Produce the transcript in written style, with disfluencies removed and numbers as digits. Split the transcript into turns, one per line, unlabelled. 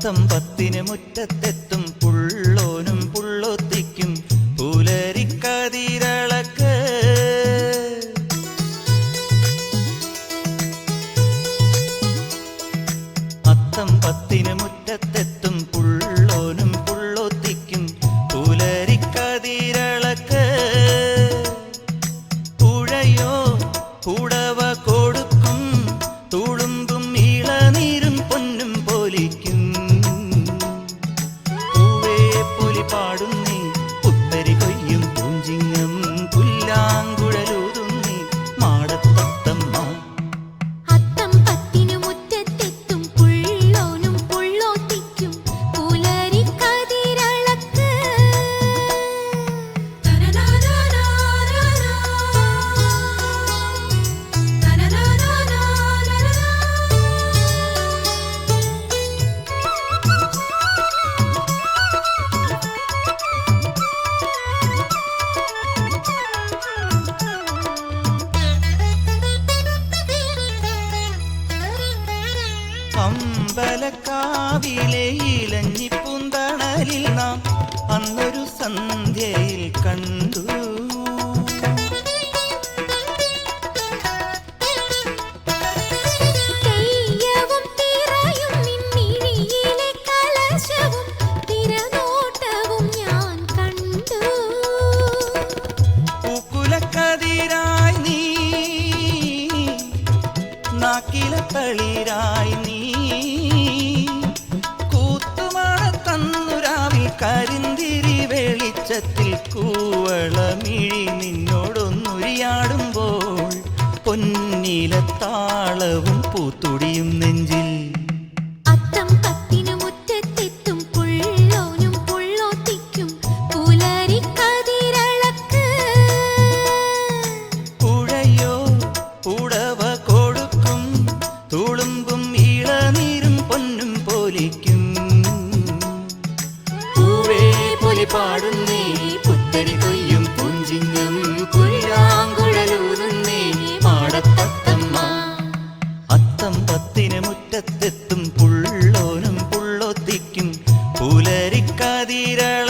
അത്തം പത്തിന് മുറ്റത്തെത്തും പുള്ളോനും പുള്ളൊത്തിക്കും പുലരിക്കതിരളക്ക്. അത്തം പത്തിന് മുറ്റത്തെത്തും പുള്ളോനും പുള്ളൊത്തിക്കും പുലരിക്കതിരളക്ക്. പുഴയോ പുടവ കൊടുക്കും തുളുമ്പും ഇളനീരും പൊന്നും പോലിക്കും. പൂവേ പൊലി പാടുന്നേ പുത്തരി കൊയ്യും പൂഞ്ചിങ്ങം പുല്ലാങ്കുഴലൂതുന്നേ മാടത്തത്തമ്മ.
അത്തം പത്തിനു മുറ്റത്തെത്തും പുള്ളോനും പുള്ളോത്തിക്കും പുലരിക്കതിരളക്ക്.
അമ്പലക്കാവിലെ ഇലഞ്ഞിപ്പൂന്തണലിൽ നാം അന്നൊരു സന്ധ്യയിൽ കണ്ടു.
തെയ്യവും തിറയും നിൻമിഴിയിലെ കലശവും തിരനോട്ടവും ഞാൻ കണ്ടു.
പൂക്കുലക്കതിരായി നീ നാക്കിലെ തളിരായി നീ കൂത്തുമാണത്തന്നുരാവിൽ കരിന്തിരി വെളിച്ചത്തിൽ കൂവളമിഴി നിന്നോടൊന്നുരിയാടുമ്പോൾ പൊന്നിലത്താളവും പൂത്തുടിയും നെഞ്ചിൽ.
അത്തം പത്തിനു മുറ്റത്തെത്തും പുള്ളോനും പുള്ളോത്തിക്കും പുലരിക്കതിരളക്ക്.
പുഴയോ പുടവ കൊടുക്കും തുളുമ്പും ഇളനീരും പൊന്നും പോലിക്കും. പൂവേ പൊലി പാടുന്നേ പുത്തരി കൊയ്യും പൂഞ്ചിങ്ങം പുല്ലാങ്കുഴലൂതുന്നേ മാടത്തത്തമ്മ. അത്തം പത്തിന് മുറ്റത്തെത്തും പുള്ളോനും പുള്ളൊത്തിക്കും പുലരിക്കതിരള